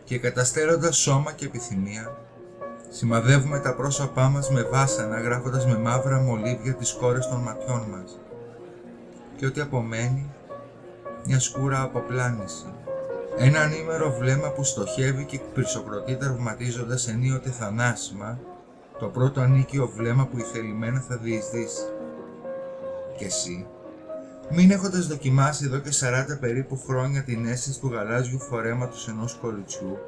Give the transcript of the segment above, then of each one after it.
και καταστέλλοντας σώμα και επιθυμία, σημαδεύουμε τα πρόσωπά μας με βάσανα, γράφοντας με μαύρα μολύβια τις κόρες των ματιών μας, και ό,τι απομένει, μια σκούρα αποπλάνηση, ένα ανήμερο βλέμμα που στοχεύει και πυρσοκροτεί, τραυματίζοντας ενίοτε θανάσιμα το πρώτο ανίκιο βλέμμα που ηθελημένα θα διεισδύσει. Και εσύ, μην έχοντας δοκιμάσει εδώ και 40 περίπου χρόνια την αίσθηση του γαλάζιου φορέματος ενός κοριτσιού,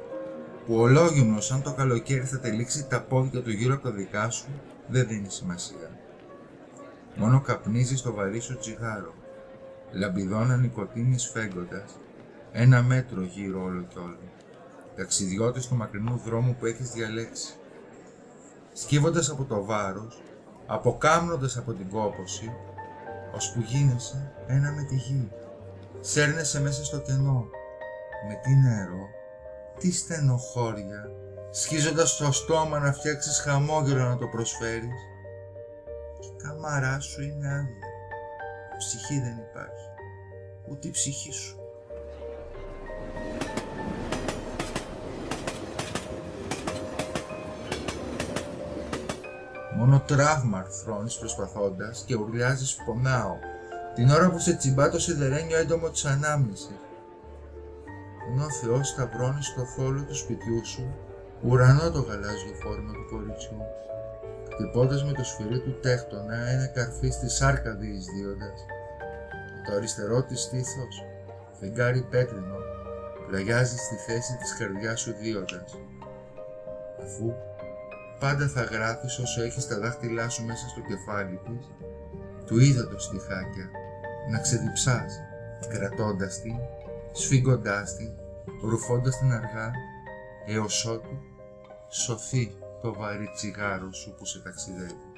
που ολόγυμνο σαν το καλοκαίρι θα τελείξει τα πόδια του γύρω από τα δικά σου, δεν δίνει σημασία. Μόνο καπνίζεις το βαρύ σου τσιγάρο, λαμπιδόνα νικοτίνης φέγγοντας ένα μέτρο γύρω όλο κι όλο, ταξιδιώτης του μακρινού δρόμου που έχεις διαλέξει. Σκύβοντας από το βάρος, αποκάμνοντας από την κόπωση, ώσπου γίνεσαι ένα με τη γη. Σέρνεσαι μέσα στο κενό, με τι νερό, τι στενοχώρια, σχίζοντας το στόμα να φτιάξεις χαμόγελο να το προσφέρεις. Και η κάμαρά σου είναι άδεια. Ψυχή δεν υπάρχει, ούτε η ψυχή σου. Μόνο τραύμα αρθρώνεις προσπαθώντας και ουρλιάζεις πονάω, την ώρα που σε τσιμπά το σιδερένιο έντομο της ανάμνησης. Ενώ ο Θεός σταυρώνει στο θόλο του σπιτιού σου ουρανό το γαλάζιο φόρμα του κοριτσιού, χτυπώντας με το σφυρί του τέκτονα ένα καρφί στη σάρκα διεισδύοντας, και το αριστερό της στήθος, φεγγάρι πέτρινο, πλαγιάζει στη θέση της καρδιάς σου δίοντας, αφού πάντα θα γράφεις όσο έχεις τα δάχτυλά σου μέσα στο κεφάλι της, του ύδατος στιχάκια, να ξεδιψάς, κρατώντας την, σφίγγοντάς την, ρουφώντας την αργά, έως ότου σωθεί το βαρύ τσιγάρο σου που σε ταξιδεύει.